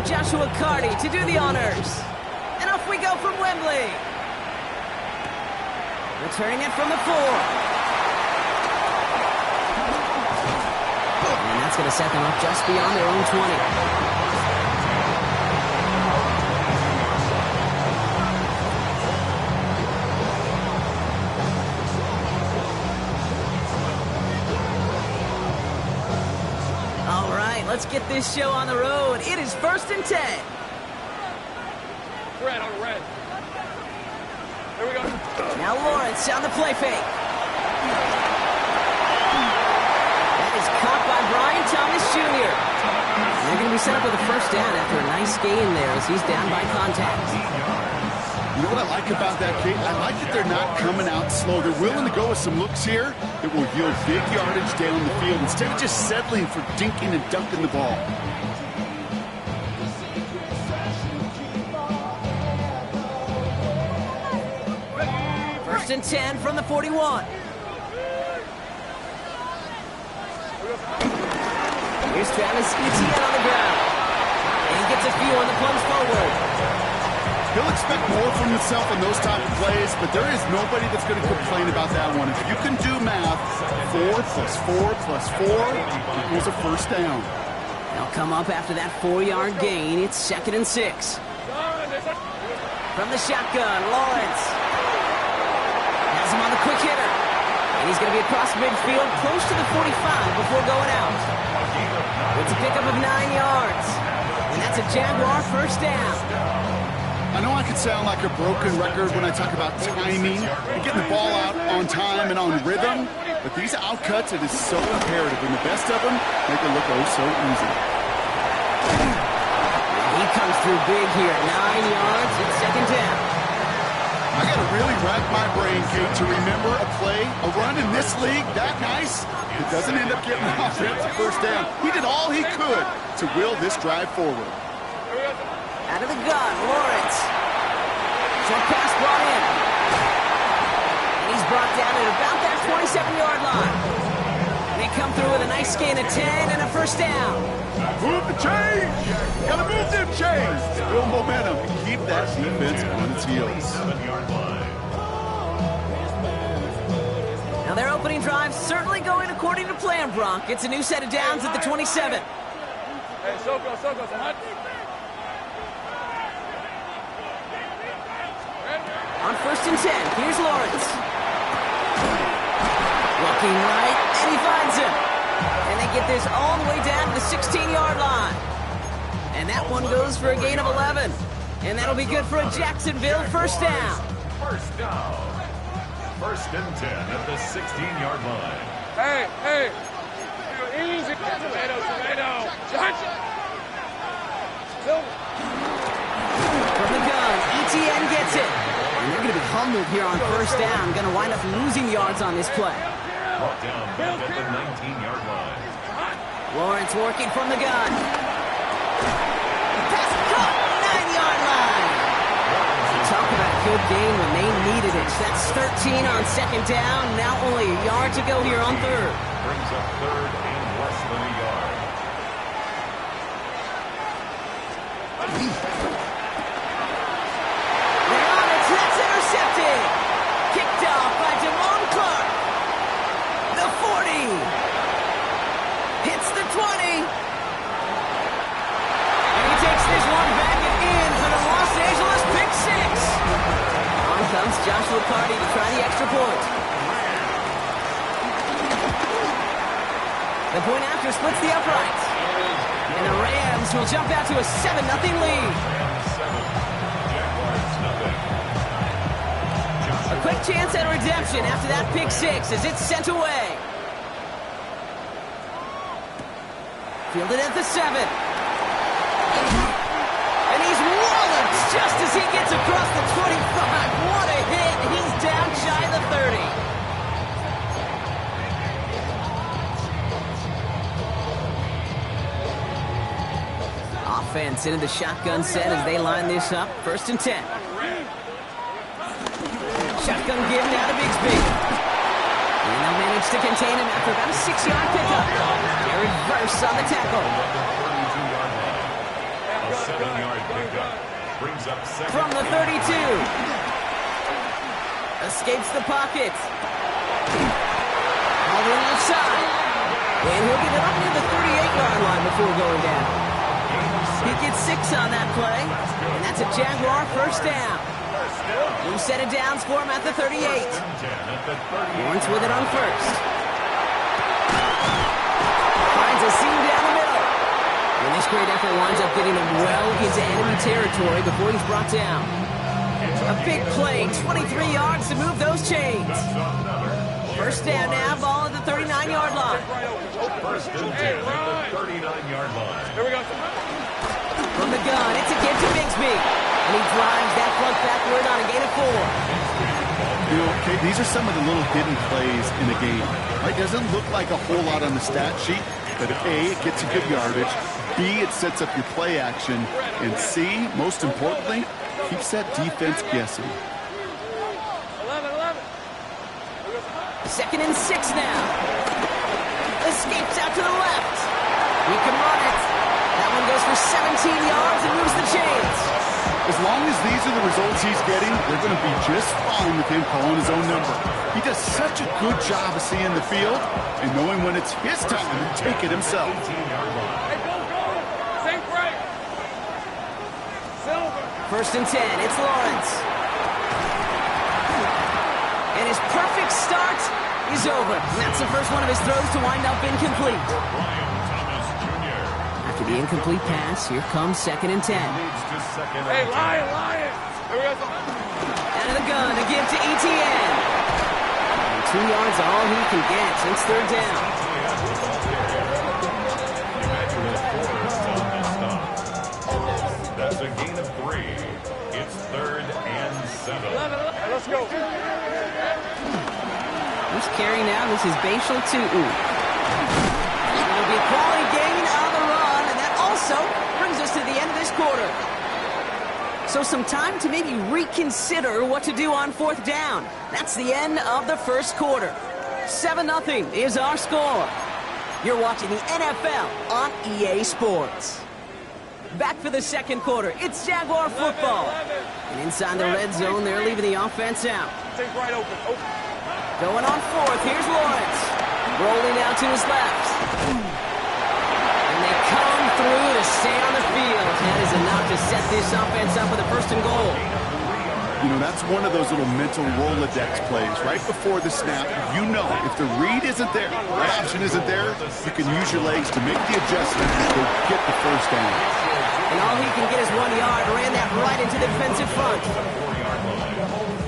Joshua Carty to do the honors. And off we go from Wembley. Returning it from the 4. And that's going to set them up just beyond their own 20. Let's get this show on the road. It is 1st and 10. Red on red. Here we go. Now Lawrence on the play fake. That is caught by Brian Thomas Jr. They're going to be set up with a first down after a nice gain there as he's down by contact. You know what I like about that, Kate? I like that they're not coming out slow. They're willing to go with some looks here that will yield big yardage down the field instead of just settling for dinking and dunking the ball. First and 10 from the 41. Here's Travis Etienne on the ground. And he gets a few on the plunge forward. He'll expect more from himself in those type of plays, but there is nobody that's going to complain about that one. If you can do math, 4 plus 4 plus 4 equals a first down. They'll come up after that 4-yard gain. It's 2nd and 6. From the shotgun, Lawrence has him on the quick hitter. And he's going to be across midfield, close to the 45 before going out. It's a pickup of 9 yards. And that's a Jaguar first down. I know I could sound like a broken record when I talk about timing and getting the ball out on time and on rhythm, but these outcuts, it is so imperative, and the best of them make it look oh so easy. He comes through big here, 9 yards, it's 2nd down. I got to really rack my brain, Kate, to remember a play, a run in this league that nice, it doesn't end up getting an offensive first down. He did all he could to will this drive forward. Out of the gun, Lawrence. Short pass brought in. And he's brought down at about that 27-yard line. They come through with a nice gain of 10 and a first down. Move the chains! Gotta move them chains! Build momentum and keep that defense on its heels. Now their opening drive certainly going according to plan, Bronk. It's a new set of downs at the 27. Hey, Soko, hot. On 1st and 10, here's Lawrence. Looking right, and he finds him. And they get this all the way down to the 16-yard line. And that one goes for a gain of 11. And that'll be good for a Jacksonville first down. First down. 1st and 10 at the 16-yard line. Hey. Easy. Tomato. From the gun, Etienne gets it. And they're going to be humbled here on first down. Going to wind up losing yards on this play. Brought down back at the 19-yard line. Lawrence working from the gun. Pass caught, 9-yard line. Talk about a good game when they needed it. That's 13 on 2nd down. Now only a yard to go here on 3rd. Brings up 3rd and less than a yard. Intercepted. Kicked off by Damone Clark. The 40. Hits the 20. And he takes this one back and in for the Los Angeles pick 6. On comes Joshua Carty to try the extra point. The point after splits the uprights. And the Rams will jump out to a 7-0 lead. A quick chance at redemption after that pick 6 as it's sent away. Fielded at the 7. And he's walloped just as he gets across the 25. What a hit. He's down shy of the 30. Offense into the shotgun set as they line this up. 1st and 10. Shotgun give now to Bigsby. And they'll manage to contain him after about a 6-yard pickup. Jared Verse on the tackle. 7-yard pickup. Brings up second. From the 32. Escapes the pocket. All the left side. And he'll get it up near the 38-yard line before going down. He gets 6 on that play. And that's a Jaguar first down. New set of downs for him at the 38. Lawrence with it on first. Finds a seam down the middle. And this great effort winds up getting him well into enemy territory before he's brought down. A big play, 23 yards to move those chains. First down now, ball at the 39-yard line. First and 10 at the 39-yard line. Here we go. From the gun, it's a give to Bigsby. And he drives that front backward on a gain of 4. You know, okay, these are some of the little hidden plays in the game. Right? Doesn't look like a whole lot on the stat sheet, but A, it gets you good yardage. B, it sets up your play action. And C, most importantly, keeps that defense guessing. 11. Second and 6 now. Escapes out to the left. He can run it. That one goes for 17 yards and moves the chains. As long as these are the results he's getting, they're going to be just fine with him calling his own number. He does such a good job of seeing the field and knowing when it's his time to take it himself. Hey, go. Same break. Silver. First and 10, it's Lawrence. And his perfect start is over. And that's the first one of his throws to wind up incomplete. After the incomplete pass, here comes second and 10. Hey, Lion. Here we go. Out of the gun to give to Etienne. And 2 yards are all he can get since third down. That's a gain of 3. It's third and 7. 11. Let's go. Who's carrying now? This is Bashal Tutu. It'll be a quality gain on the run, and that also brings us to the end of this quarter. So some time to maybe reconsider what to do on fourth down. That's the end of the first quarter. 7-0 is our score. You're watching the NFL on EA Sports. Back for the second quarter. It's Jaguar football. And inside the red zone, they're leaving the offense out. Take right open. Going on fourth, here's Lawrence. Rolling out to his left. And they come through to stay on the field. That is enough to set this offense up with a first and goal. You know, that's one of those little mental Rolodex plays. Right before the snap, you know if the read isn't there, the option isn't there, you can use your legs to make the adjustment and go get the first down. And all he can get is 1 yard. Ran that right into the defensive front.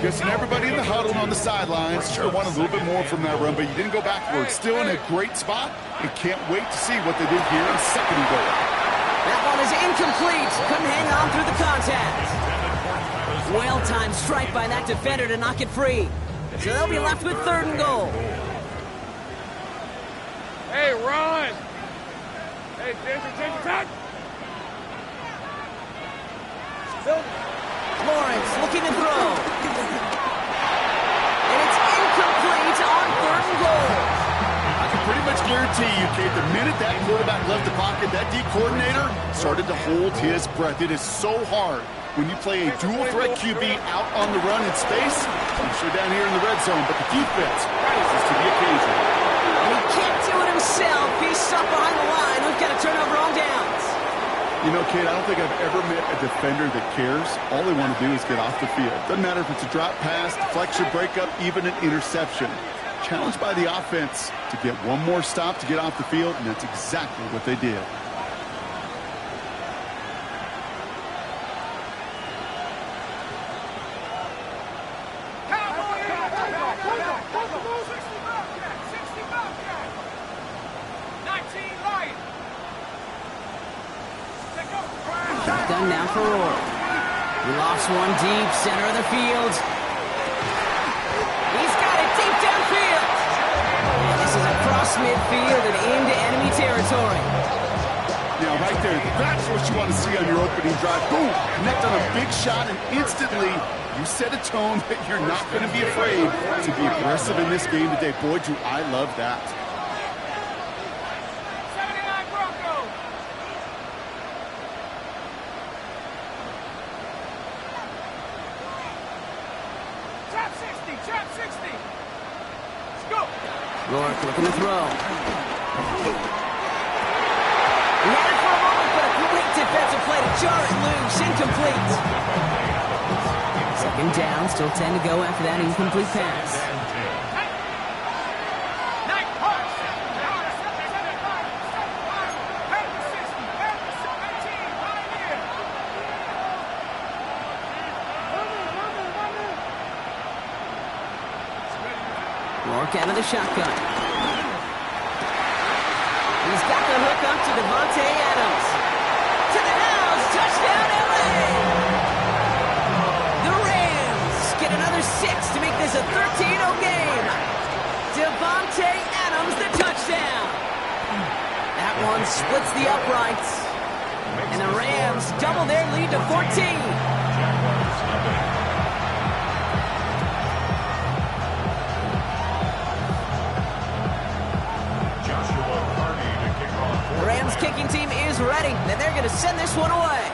Guessing everybody in the huddle on the sidelines sure wanted a little bit more from that run, but you didn't go backwards. Still in a great spot, and can't wait to see what they did here in second and goal. That one is incomplete. Couldn't hang on through the contact. Well-timed strike by that defender to knock it free. So they'll be left with third and goal. Hey, run. Hey, change attack. Lawrence looking to throw. And it's incomplete on third and goal. I can pretty much guarantee you, Kate, the minute that quarterback left the pocket, that D coordinator started to hold his breath. It is so hard when you play a dual-threat QB out on the run in space. I'm sure down here in the red zone, but the defense rises to the occasion. And he can't do it himself. He's stuck behind the line. We've got a turnover on downs. You know, Kate, I don't think I've ever met a defender that cares. All they want to do is get off the field. Doesn't matter if it's a drop pass, deflection, breakup, even an interception. Challenged by the offense to get one more stop to get off the field, and that's exactly what they did. Shotgun now for Roar. He lost one deep, center of the field. He's got it deep downfield. And this is across midfield and into enemy territory. Now, right there, that's what you want to see on your opening drive. Boom! Connect on a big shot, and instantly you set a tone that you're not going to be afraid to be aggressive in this game today. Boy, do I love that. Rourke looking to throw. He had it for a moment, but a great defensive play to jar it loose. Incomplete. Second down, still 10 to go after that incomplete pass. Rourke out of the shotgun. He's got the hook up to Davante Adams. To the house, touchdown LA! The Rams get another 6 to make this a 13-0 game. Davante Adams, the touchdown. That one splits the uprights. And the Rams double their lead to 14. The Rams kicking team is ready, and they're going to send this one away.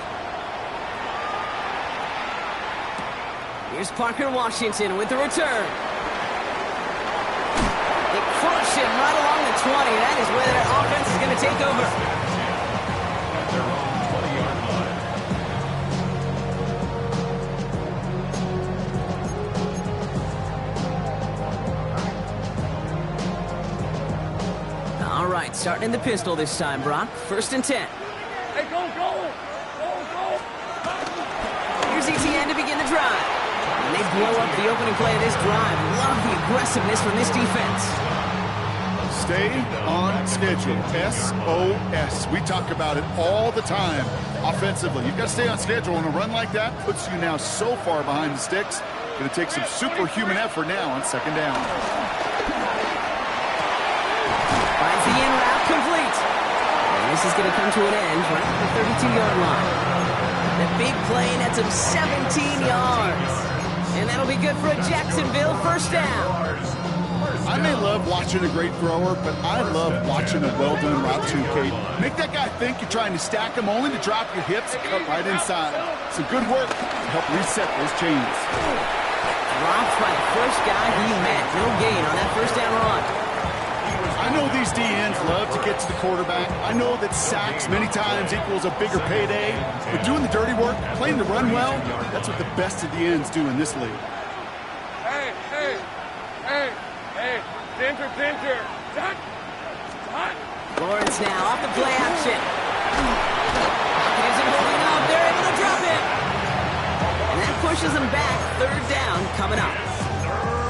Here's Parker Washington with the return. They crush him right along the 20. That is where their offense is going to take over. At their own 20-yard line. All right, starting in the pistol this time, Brock. 1st and 10. Hey, go! Here's ETN to begin the drive. And they blow up the opening play of this drive. Love the aggressiveness from this defense. Stay on schedule. SOS. We talk about it all the time offensively. You've got to stay on schedule, and a run like that puts you now so far behind the sticks. Going to take some superhuman effort now on 2nd down. Finds the in route complete. And this is going to come to an end right at the 32-yard line. The big play nets him 17 yards. And that'll be good for a Jacksonville 1st down. I may love watching a great thrower, but I love watching a well-done route too, Kate. Make that guy think you're trying to stack him only to drop your hips and cut right inside. Some good work to help reset those chains. Dropped by the first guy he met. No gain on that 1st down run. I know these DNs love to get to the quarterback. I know that sacks many times equals a bigger payday. But doing the dirty work, playing the run well, that's what the best of the ends do in this league. Hey! Danger! Dot! Lawrence now off the play action. Pocket isn't holding up. They're able to drop it. And that pushes them back. 3rd down coming up.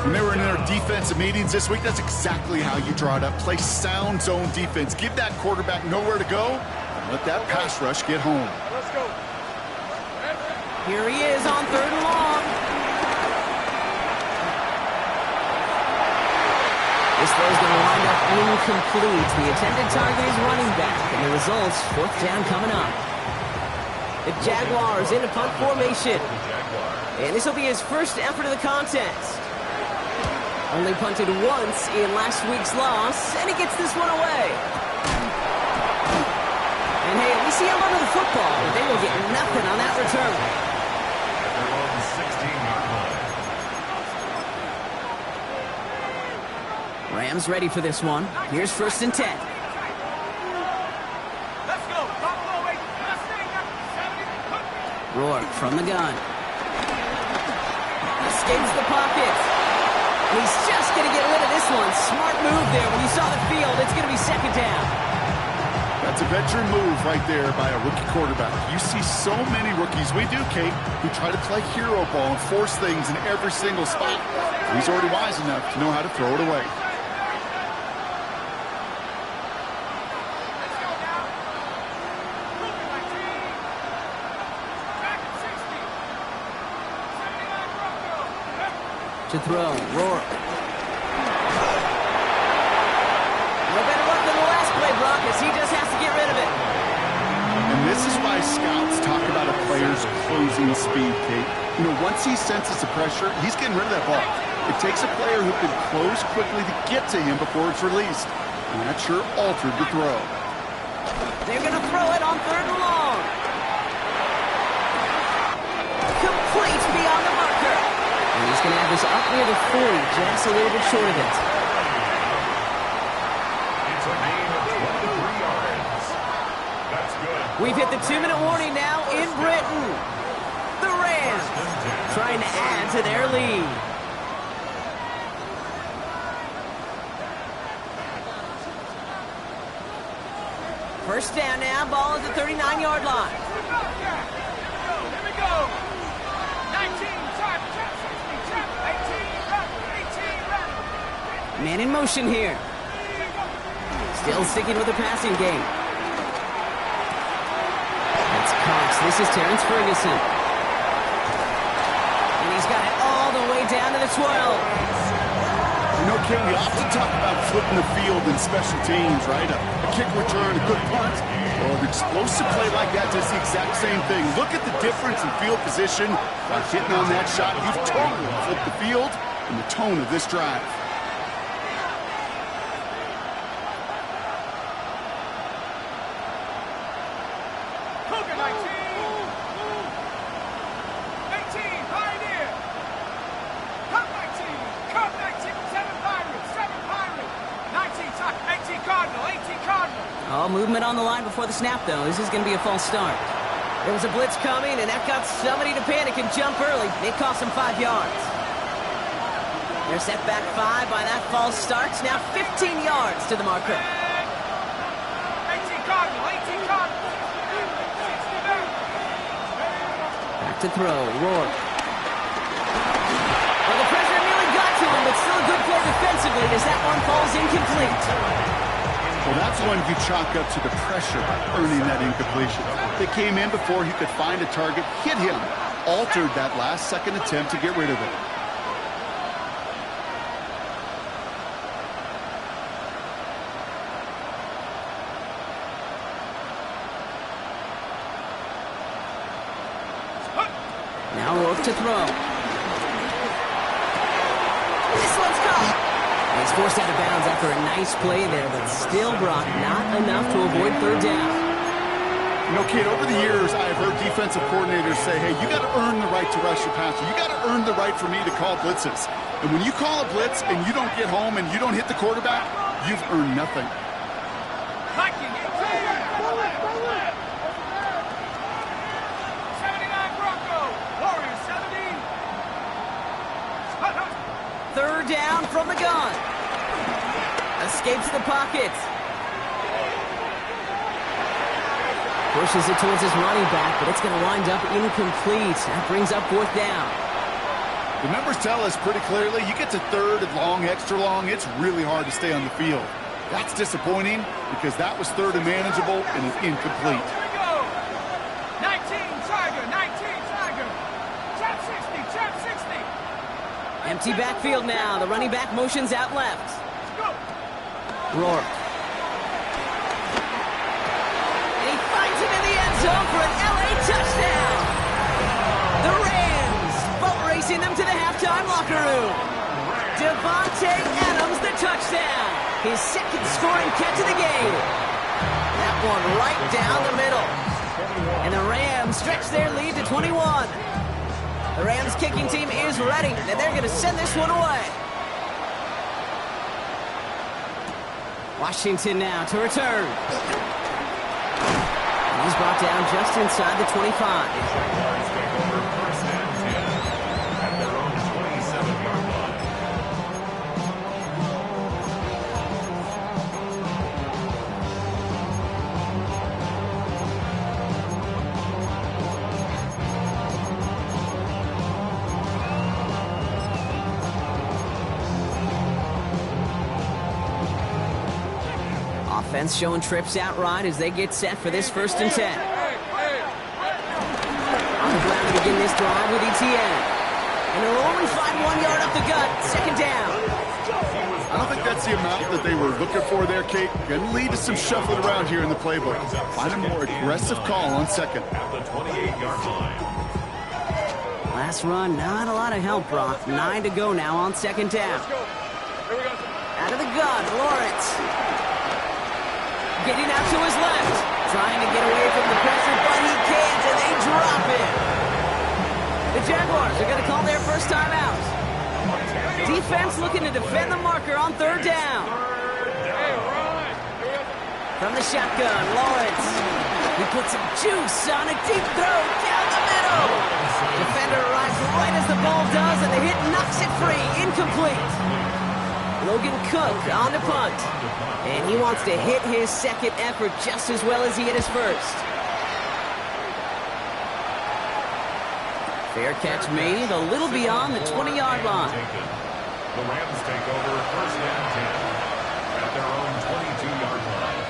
When they were in their defensive meetings this week, that's exactly how you draw it up. Play sound zone defense. Give that quarterback nowhere to go, and let that pass rush get home. Let's go. Here he is on 3rd and long. This throw is going to wind up incomplete. The intended target is running back, and the results, 4th down coming up. The Jaguars in a punt formation. And this will be his first effort of the contest. Only punted once in last week's loss, and he gets this one away. And hey, at least he held onto the football, but they will get nothing on that return. At their own 16-yard line. Rams ready for this one. Here's 1st and 10. Let's go. Rourke from the gun. Escapes the pocket. And he's just going to get rid of this one. Smart move there. When you saw the field, it's going to be 2nd down. That's a veteran move right there by a rookie quarterback. You see so many rookies, we do, Kate, who try to play hero ball and force things in every single spot. He's already wise enough to know how to throw it away. To throw, Rourke. No better luck than the last play, Brock, as he just has to get rid of it. And this is why scouts talk about a player's closing speed, Kate. You know, once he senses the pressure, he's getting rid of that ball. It takes a player who can close quickly to get to him before it's released. And that sure altered the throw. They're going to throw it on 3rd and long. Complete beyond the marker. And he's going to have this up near the 40, just a little bit short of it. We've hit the 2-minute warning now in Britain. The Rams trying to add to their lead. First down now, ball at the 39-yard line. Here we go. 19, try, 18, Man in motion here. Still sticking with the passing game. That's Cox. This is Terrence Ferguson. And he's got it all the way down to the 12. You know, Ken, we often talk about flipping the field in special teams, right? A kick return, a good punt. Well, an explosive play like that does the exact same thing. Look at the difference in field position by hitting on that shot. You've totally flipped the field and the tone of this drive. Movement on the line before the snap, though. This is going to be a false start. There was a blitz coming, and that got somebody to panic and jump early. It cost them 5 yards. They're set back 5 by that false start. Now 15 yards to the marker. 18 Cardinal, 18 Cardinal. Back to throw, Rourke. Well, the pressure nearly got to him, but still a good play defensively as that one falls incomplete. Well, that's one you chalk up to the pressure earning that incompletion. They came in before he could find a target, hit him, altered that last-second attempt to get rid of it. Now Rourke to throw. This one's caught. He's forced out of bounds after a nice play there, but still, Brock, not enough to avoid third down. You know, Kate, over the years, I've heard defensive coordinators say, hey, you got to earn the right to rush your passer. You got to earn the right for me to call blitzes. And when you call a blitz and you don't get home and you don't hit the quarterback, you've earned nothing. Hiking, 79 Bronco, Warriors 70. Third down from the gun. Escapes the pocket. Pushes it towards his running back, but it's going to wind up incomplete. That brings up fourth down. The numbers tell us pretty clearly, you get to third and long, extra long, it's really hard to stay on the field. That's disappointing because that was third and manageable and it's incomplete. Here we go. 19 Tiger, 19 Tiger. Trap 60, trap 60. Empty backfield now. The running back motions out left. Let's go. Rourke. And he finds him in the end zone for an LA touchdown. The Rams boat racing them to the halftime locker room. Devontae Adams, the touchdown. His second scoring catch of the game. That one right down the middle. And the Rams stretch their lead to 21. The Rams kicking team is ready, and they're going to send this one away. Washington now to return. And he's brought down just inside the 25. Offense showing trips out right as they get set for this 1st and 10. On the ground to begin this drive with Etienne. And they'll only find 1 yard up the gut. Second down. I don't think that's the amount that they were looking for there, Kate. Going to lead to some shuffling around here in the playbook. Find a more aggressive call on second. At the 28-yard line. Last run, not a lot of help, Brock. 9 to go now on second down. Out of the gun, Lawrence. Getting out to his left. Trying to get away from the pressure, but he can't, and they drop it. The Jaguars are going to call their first time out. Defense looking to defend the marker on third down. From the shotgun, Lawrence. He puts some juice on a deep throw down the middle. Defender arrives right as the ball does, and the hit knocks it free. Incomplete. Logan Cook on the punt. And he wants to hit his second effort just as well as he hit his first. Fair catch made a little beyond the 20-yard line. The Rams take over first and 10 at their own 22-yard line.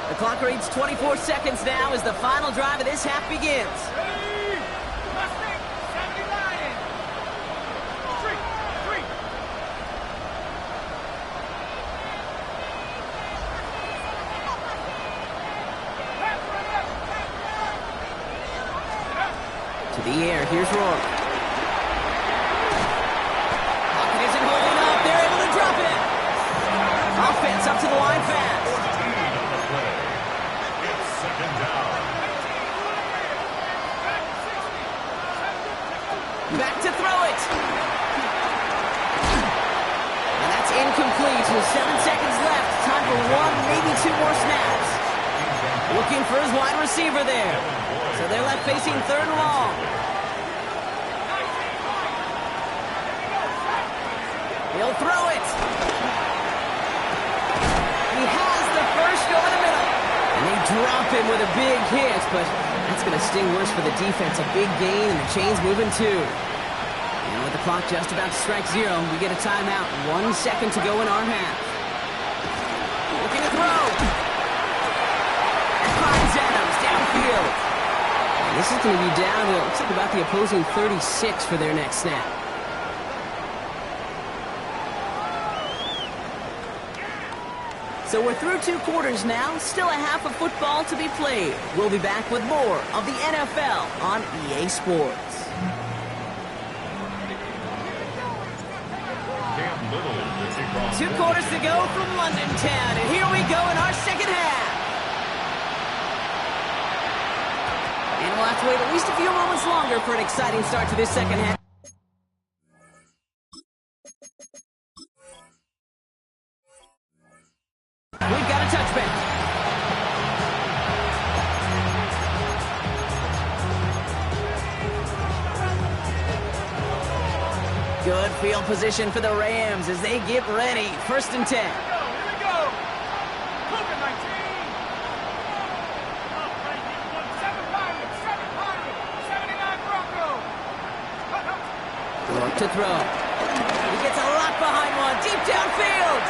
The clock reads 24 seconds now as the final drive of this half begins. Ready? Mustang, 79. Three. To the air, here's Rourke. Pocket isn't holding up. They're able to drop it. Offense up to the line fast. It's second down. Back to throw it. And that's incomplete with 7 seconds left. Time for one, maybe two more snaps. Looking for his wide receiver there. So they're left facing third and long. He'll throw it. He has the first over the middle. And they drop him with a big hit, but that's going to sting worse for the defense. A big gain, and the chain's moving too. And with the clock just about to strike zero, we get a timeout. 1 second to go in our half. Looking to throw. And finds Adams downfield. And this is going to be down to, looks like about the opposing 36 for their next snap. So we're through 2 quarters now, still a half of football to be played. We'll be back with more of the NFL on EA Sports. Cam Little to kick off. 2 quarters to go from London Town, and here we go in our second half. And we'll have to wait at least a few moments longer for an exciting start to this second half. We've got a touchback. Good field position for the Rams as they get ready. First and 10. Here we go. Cougar 19. 7 Pirates. 79 Broncos. Rourke to throw. He gets a lot behind one. Deep downfield.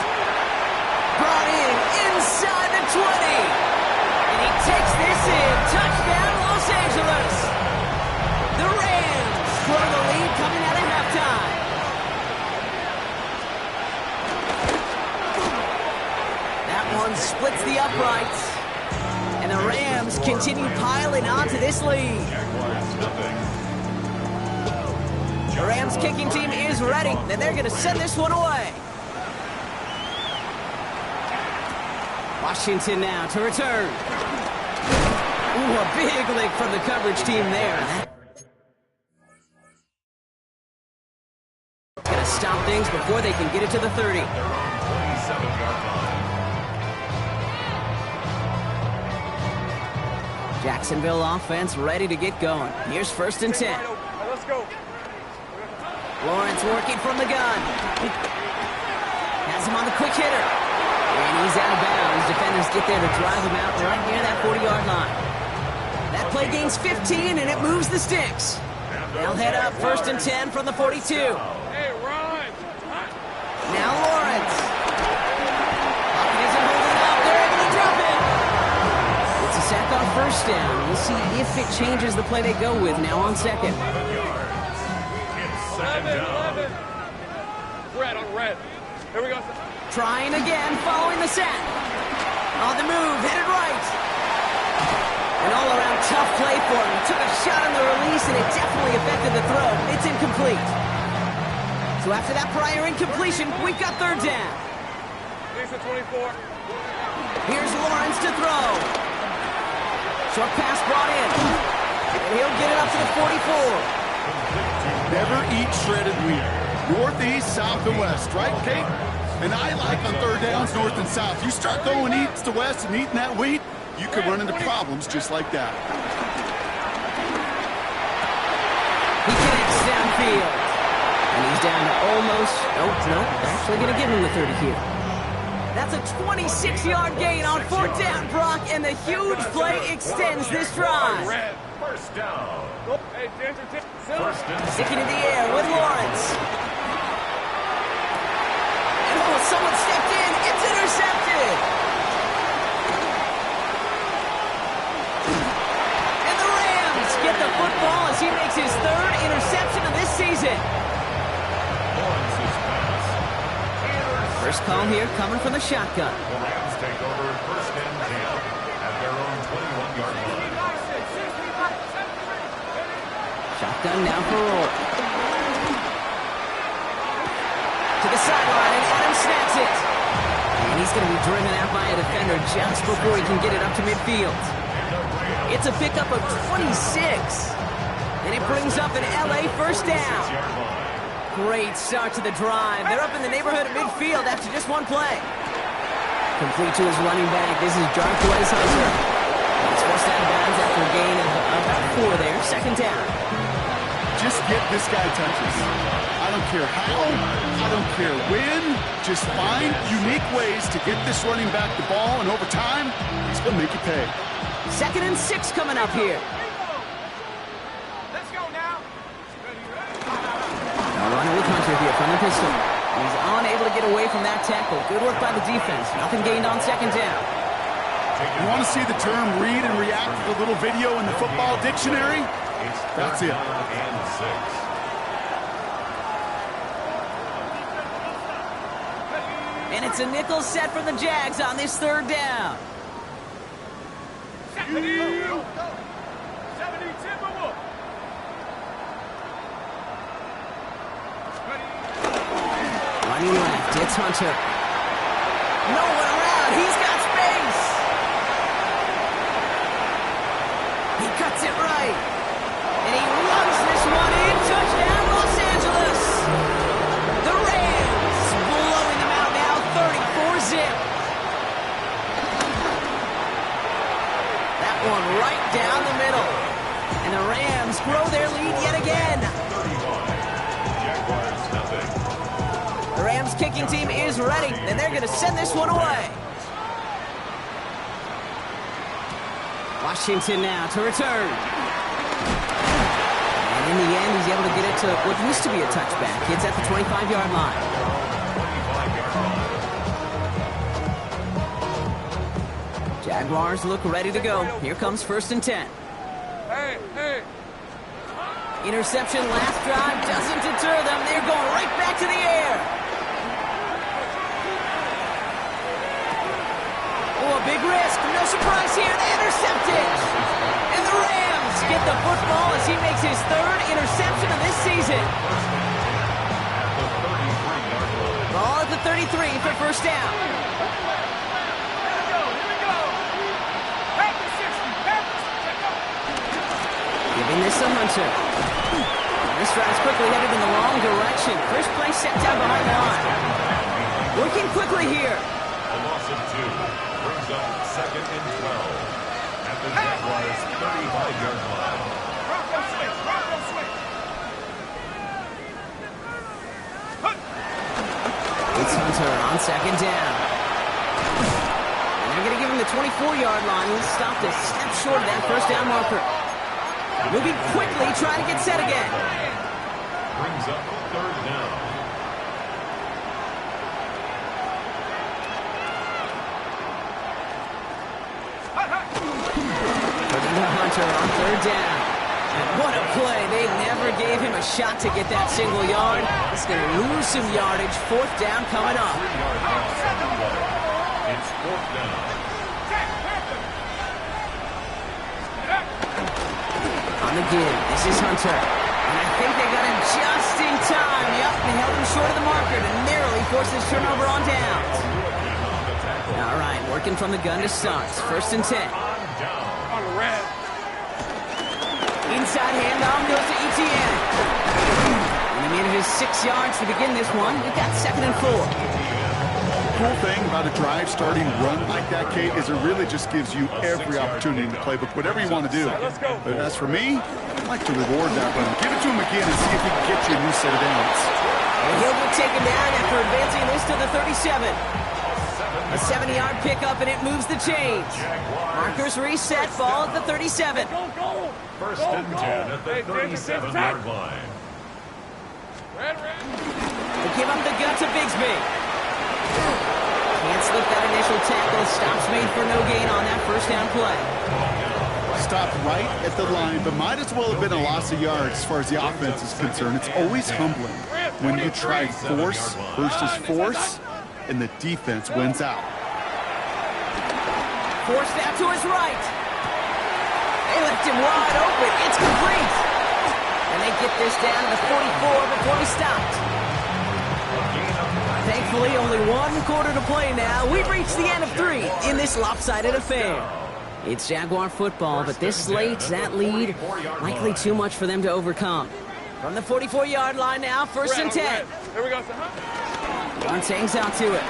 Brought in inside the 20. And he takes this in. Touchdown, Los Angeles. The Rams grow the lead coming out of halftime. That one splits the uprights. And the Rams continue piling onto this lead. The Rams kicking team is ready, and they're going to send this one away. Washington now to return. Ooh, a big lick from the coverage team there. Going to stop things before they can get it to the 30. 27-yard line. Jacksonville offense ready to get going. Here's first and 10. Let's go. Lawrence working from the gun. Has him on the quick hitter. And he's out of bounds. Defenders get there to drive him out right near that 40-yard line. That play gains 15, and it moves the sticks. They'll head up first and 10 from the 42. Hey, Ron. Now Lawrence. Pocket isn't holding up. They're able to drop it. It's a sack on first down. We'll see if it changes the play they go with now on second. 11 yards. It's second down. Red on red. Here we go. Trying again, following the sack. On the move, headed right. An all-around tough play for him. He took a shot on the release, and it definitely affected the throw. It's incomplete. So after that prior incompletion, we've got third down. Lisa 24. Here's Lawrence to throw. Short pass brought in. And he'll get it up to the 44. Never eat shredded wheat. Northeast, south, and west, right, Kate? And I like on third downs, north and south. You start going east to west and eating that wheat, you could run into problems just like that. He connects downfield. And he's down to almost, no, they're actually going to give him the 30 here. That's a 26-yard gain on fourth down, Brock, and the huge play extends this drive. First down. Sticking in the air with Lawrence. And someone stepped in. It's intercepted. And the Rams get the football as he makes his third interception of this season. First call here coming from the shotgun. The Rams take over first and 10 at their own 21-yard line. Shotgun now for Rourke. To the sideline, and Adams snaps it. And he's going to be driven out by a defender just before he can get it up to midfield. It's a pickup of 26. And it brings up an LA first down. Great start to the drive. They're up in the neighborhood of midfield after just one play. Complete to his running back. This is Jarquez Hunter. He's forced out of bounds after a gain of about 4 there. Second down. Just get this guy touches. I don't care how, I don't care when. Just find unique ways to get this running back the ball, and over time, he's going to make you pay. 2nd and 6 coming up here. Let's go now. Now running with Hunter here from the pistol. He's unable to get away from that tackle. Good work by the defense. Nothing gained on second down. You want to see the term read and react to the little video in the football dictionary? That's it. And it's a nickel set for the Jags on this third down. 70 Timberwolves. Running left, it's Hunter. No one around, he's got space. He cuts it right. And he runs this one in. Touchdown, Los Angeles. The Rams blowing them out now, 34-zip. That one right down the middle. And the Rams grow their lead yet again. The Rams kicking team is ready, and they're going to send this one away. Washington now to return. And in the end, he's able to get it to what used to be a touchback. It's at the 25-yard line. Jaguars look ready to go. Here comes 1st and 10. Hey. Interception last drive doesn't deter them. They're going right back to the air. Oh, a big risk. No surprise here. They intercept it. And the Rams get the football as he makes his 3rd interception of this season. Ball at the 33 for first down. Giving this to Hunter. This drive's quickly headed in the wrong direction. First play set down behind the line. Working quickly here. A loss of 2 brings up 2nd and 12 at the Jaguars' 35-yard line. Bronco switch. It's Hunter on 2nd down. And they're going to give him the 24-yard line. He stopped a step short of that first down marker. Moving quickly, trying to get set again. Brings up 3rd down. Putting to Hunter on 3rd down. And what a play. They never gave him a shot to get that single yard. He's going to lose some yardage. 4th down coming up. 3-yard loss on the play. It's 4th down. On the give, this is Hunter. And I think they got him just in time. Yep, they held him short of the marker to narrowly force this turnover on downs. All right, working from the gun to start. 1st and 10. On the red. Inside handoff goes to Etienne. And he manages 6 yards to begin this one. We've got 2nd and 4. Cool thing about a drive starting run like that, Kate, is it really just gives you every opportunity in the playbook, whatever you want to do. But as for me, I'd like to reward that run. Give it to him again and see if he can get you a new set of downs. And he'll get taken down after advancing this to the 37. A 70-yard pickup, and it moves the chains. Markers reset, ball at the 37. First and 10 at the 37-yard line. They give up the gut to Bigsby. Can't slip that initial tackle. Stops made for no gain on that first down play. Stopped right at the line, but might as well have been a loss of yards as far as the offense is concerned. It's always humbling when you try force versus force, and the defense wins out. Forced out to his right. They left him wide open. It's complete. And they get this down to the 44 before he stopped. Thankfully, only 1 quarter to play now. We've reached the end of 3 in this lopsided affair. It's Jaguar football, but this late, that lead, likely too much for them to overcome. From the 44-yard line now, 1st and 10. Here we go. Lawrence hangs out to it.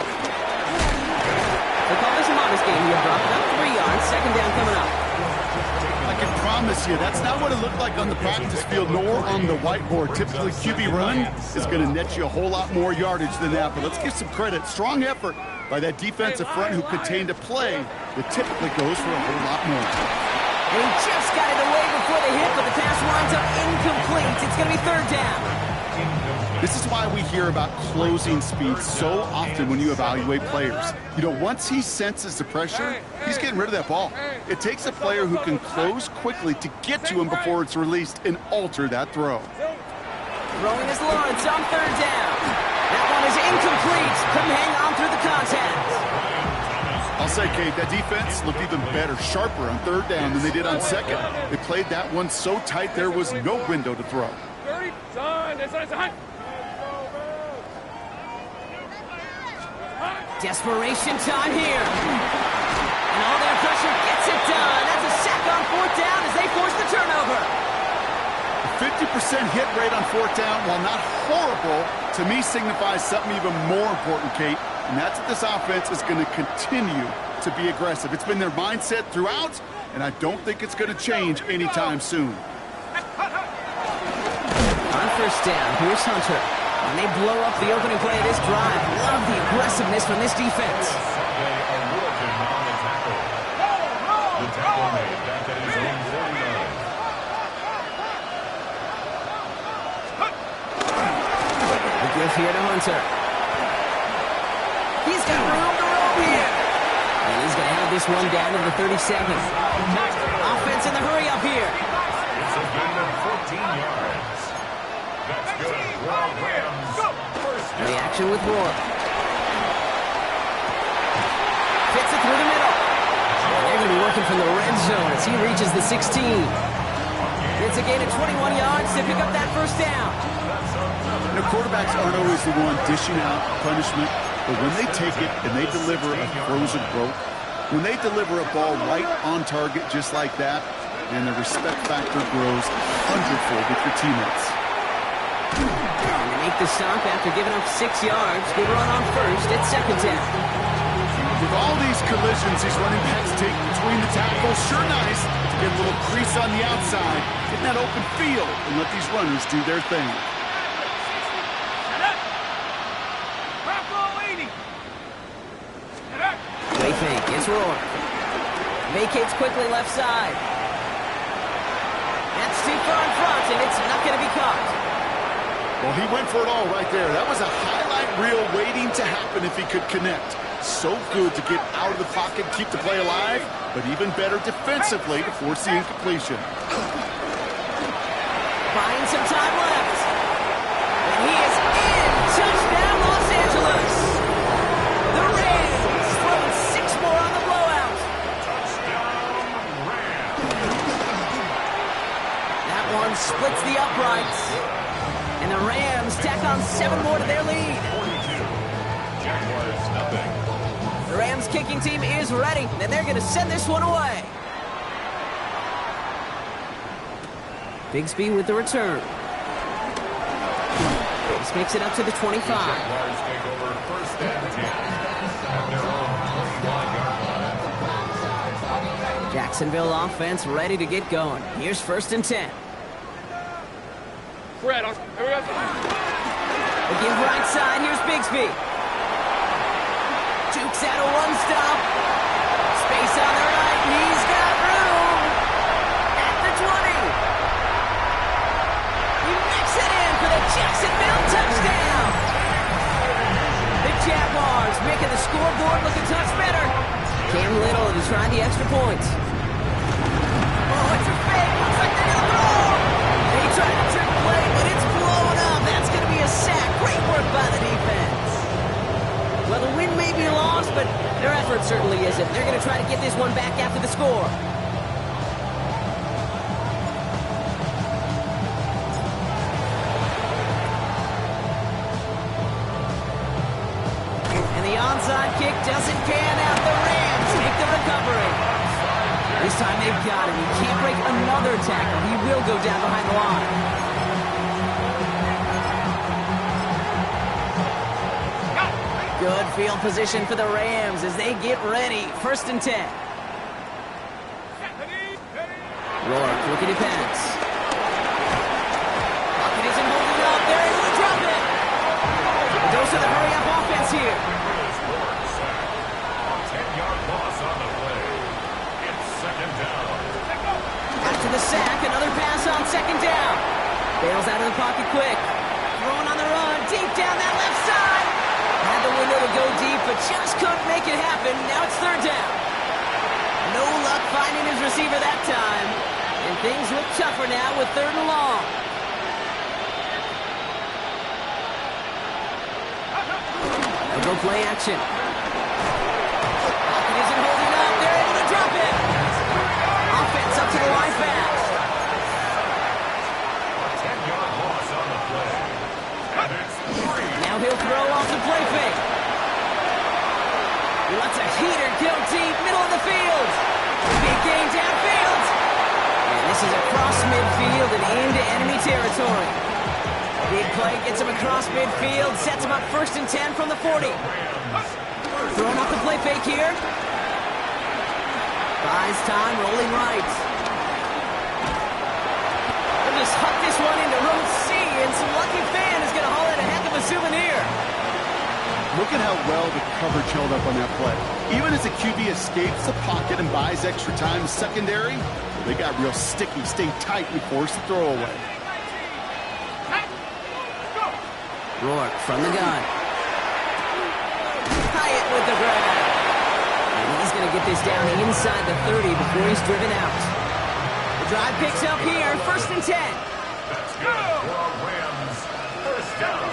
They call this a modest game here, Brock. About 3 yards, 2nd down coming up. I can promise you, that's not what it looked like on the practice field nor on the whiteboard. Typically, QB run is going to net you a whole lot more yardage than that. But let's give some credit. Strong effort by that defensive front who contained a play that typically goes for a whole lot more. And he just got it away before the hit, but the pass winds up incomplete. It's going to be 3rd down. This is why we hear about closing speed so often when you evaluate players. You know, once he senses the pressure, he's getting rid of that ball. It takes a player who can close quickly to get to him before it's released and alter that throw. Throwing is Lawrence on 3rd down. That one is incomplete. Couldn't hang on through the contact. I'll say, Kate, that defense looked even better, sharper on 3rd down than they did on 2nd. They played that one so tight there was no window to throw. Desperation time here. And all their pressure gets it done. That's a sack on 4th down as they force the turnover. A 50% hit rate on 4th down, while not horrible, to me signifies something even more important, Kate. And that's that this offense is going to continue to be aggressive. It's been their mindset throughout, and I don't think it's going to change anytime soon. On 1st down, here's Hunter. And they blow up the opening play of this drive. Love the aggressiveness from this defense. The tackle made back at his own 49. The give here to Hunter. He's got room to roam here. And he's going to have this one down to the 37. Offense in the hurry up here. It's a gain of 14 yards. That's good. Rams. The action with Rourke. Fits it through the middle. They're going to be working from the red zone as he reaches the 16. It's a gain of 21 yards to pick up that 1st down. You know, quarterbacks aren't always the one dishing out punishment, but when they take it and they deliver a frozen rope, when they deliver a ball right on target just like that, and the respect factor grows 100-fold with your teammates. And they make the stop after giving up 6 yards. Good run on 1st. It's 2nd down. With all these collisions, these running backs take between the tackles. Sure nice to get a little crease on the outside, get in that open field, and let these runners do their thing. They think it's Rourke. Vacates quickly left side. That's too far in front, and it's not going to be caught. Well, he went for it all right there. That was a highlight reel waiting to happen if he could connect. So good to get out of the pocket, keep the play alive, but even better defensively to force the incompletion. Buying some time left. And he is in. Touchdown, Los Angeles. The Rams throwing 6 more on the blowout. That one splits the uprights. And the Rams tack on 7 more to their lead. Jaguars nothing. The Rams kicking team is ready, and they're going to send this one away. Bigsby with the return. This makes it up to the 25. Jaguars take over first and 10 at their own 21-yard line. Jacksonville offense ready to get going. Here's first and 10. Fred, Again, right side. Here's Bigsby. Jukes out a one-stop. Space on the right. He's got room. At the 20. He makes it in for the Jacksonville touchdown. The Jaguars making the scoreboard look a touch better. Cam Little to try the extra points. Oh, it's a fake. Looks like they're going to throw. They tried a trick play, but it's blown up. That's going to be a sack. Great work by the defense. Well, the win may be lost, but their effort certainly isn't. They're going to try to get this one back after the score. And the onside kick doesn't pan out. The Rams take the recovery. This time they've got him. He can't break another tackle. He will go down behind the line. Good field position for the Rams as they get ready. First and 10. Rourke looking to pass. Pocket isn't holding up. They're able to drop it. The dose of the hurry-up offense here. 10-yard loss on the play. It's second down. After the sack, another pass on second down. Bails out of the pocket quick. Throwing on the run, deep down that left side. Had the window to go deep, but just couldn't make it happen. Now it's third down. No luck finding his receiver that time. And things look tougher now with third and long. They'll go play action. Pocket isn't holding up. They're able to drop it. Offense up to the line fast. 10-yard loss on the play. And it's 3. Now he'll throw off the play fake. He lets a heater go deep, middle of the field. Big gain downfield. And this is across midfield and into enemy territory. Big play gets him across midfield, sets him up first and 10 from the 40. Throwing off the play fake here. Buys time, rolling right. They'll just huck this one into row C, and some lucky fan is going to haul in a heck of a souvenir. Look at how well the coverage held up on that play. Even as the QB escapes the pocket and buys extra time secondary, they got real sticky, stayed tight and forced the throwaway. Rourke from the gun. Hyatt with the grab. And he's going to get this down inside the 30 before he's driven out. The drive picks up here, first and 10. That's good for Rams. First down.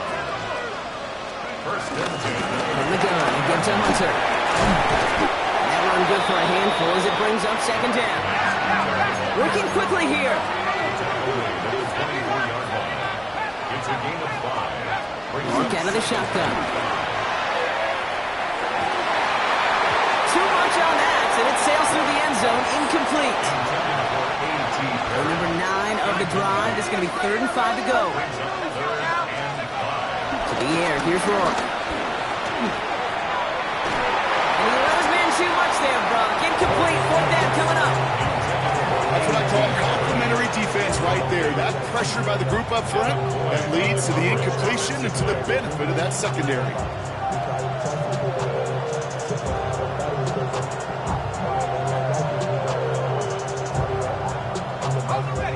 First and 10. From the gun, again to Hunter. That run good for a handful as it brings up second down. Working quickly here. It's a gain of 5. Rourke out of the shotgun. Too much on that, and it sails through the end zone, incomplete. And number 9 of the drive is going to be 3rd and 5 to go. To the air, here's Rourke. And he let his man too much there, Brock. Incomplete, 4th down coming up. That's what I call complimentary defense right there. That pressure by the group up front, that leads to the incompletion and to the benefit of that secondary.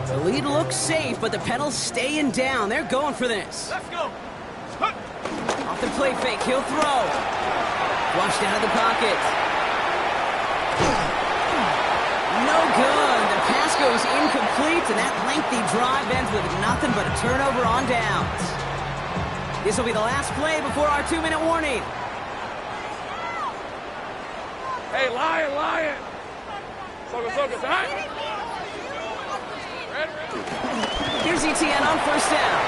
The lead looks safe, but the pedals staying down. They're going for this. Let's go. Off the play fake, he'll throw. Flushed out of the pocket. No good. The pass goes incomplete, and that lengthy drive ends with nothing but a turnover on downs. This will be the last play before our 2-minute warning. Hey, Lion. Soka, tonight. Here's ETN on first down.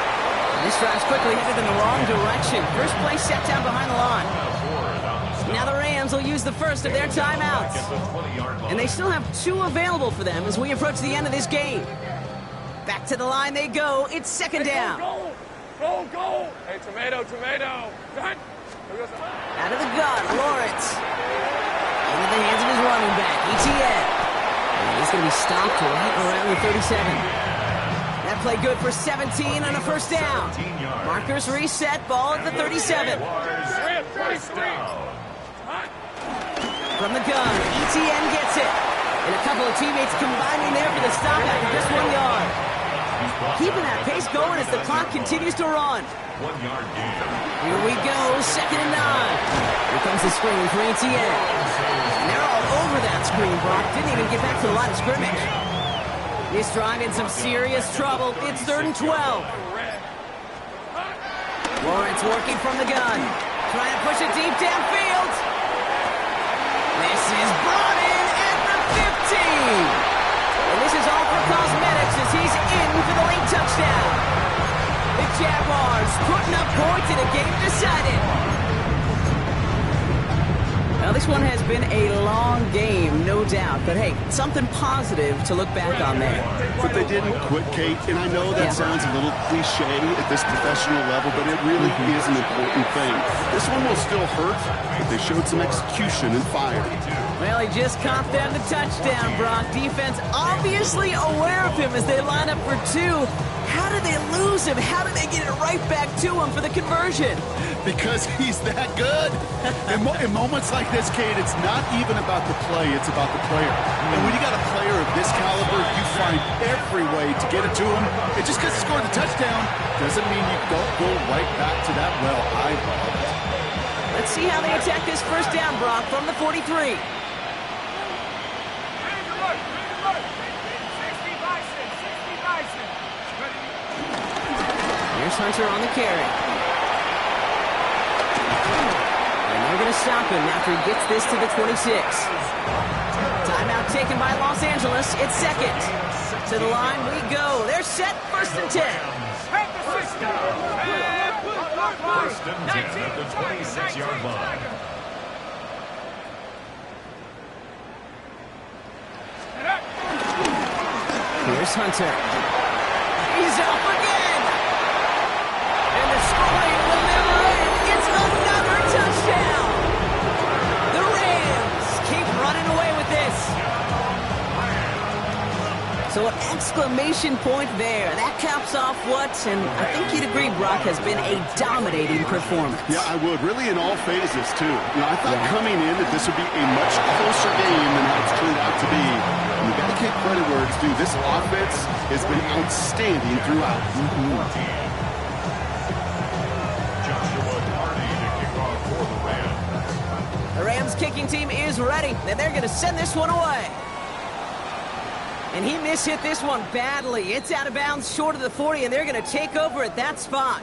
And this drive's quickly headed in the wrong direction. First play set down behind the line. Now the Rams will use the first of their timeouts. And they still have 2 available for them as we approach the end of this game. Back to the line they go. It's second down. Goal, goal. Hey, tomato, tomato. Done. Out of the gun, Lawrence. Into the hands of his running back, ETN. And he's going to be stopped right around the 37. That play good for 17 on a first down. Markers reset, ball at the 37. First down. From the gun, ETN gets it. And a couple of teammates combining there for the stop after just 1 yard. Keeping that pace going as the clock continues to run. 1 yard gain. Here we go, 2nd and 9. Here comes the screen for ETN. And they're all over that screen, Brock. Didn't even get back to the line of scrimmage. This drive in some serious trouble. It's 3rd and 12. Lawrence working from the gun. Trying to push it deep downfield. This is brought in at the 15. And this is all for cosmetics as he's in for the late touchdown. The Jaguars putting up points in a game decided. Now, this one has been a long game, no doubt. But, hey, something positive to look back on there. But they didn't quit, Kate, and I know that sounds a little cliche at this professional level, but it really is an important thing. This one will still hurt, but they showed some execution and fire. Well, he just caught them the touchdown, Brock. Defense obviously aware of him as they line up for 2. How did they lose him? How did they get it right back to him for the conversion? Because he's that good. In moments like this, Kate, it's not even about the play, it's about the player. And when you got a player of this caliber, you find every way to get it to him. And just because he scored the touchdown doesn't mean you don't go right back to that well. I love it. Let's see how they attack this first down, Brock, from the 43. Here's Hunter on the carry. And they're going to stop him after he gets this to the 26. Timeout taken by Los Angeles. It's 2nd. To the line we go. They're set. 1st and 10. First and 10 at the 26-yard line. Here's Hunter. He's up again. And the scoring will never end. It's another touchdown. The Rams keep running away with this. So an exclamation point there. That caps off what, and I think you'd agree, Brock, has been a dominating performance. Yeah, I would. Really in all phases, too. You know, I thought coming in that this would be a much closer game than how it's turned out to be. And you got to give credit where it's due. This offense has been outstanding throughout. Joshua Hardy to kick off for the Rams. The Rams kicking team is ready, and they're going to send this one away. And he mishit this one badly. It's out of bounds short of the 40, and they're going to take over at that spot.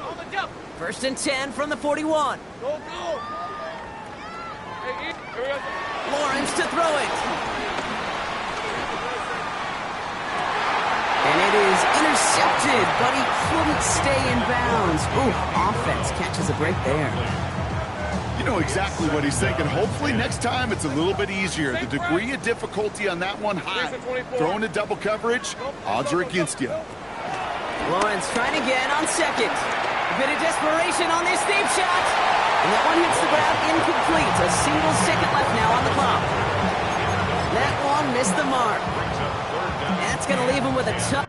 On the jump. 1st and 10 from the 41. Go, go. Hey, here we go. Lawrence to throw it. And it is intercepted, but he couldn't stay in bounds. Ooh, offense catches a break there. You know exactly what he's thinking. Hopefully next time it's a little bit easier. The degree of difficulty on that one high. Throwing to double coverage, odds are against you. Lawrence trying again on 2nd. A bit of desperation on this deep shot. And that one hits the ground incomplete. A single second left now on the clock. That one missed the mark. That's going to leave him with a tough...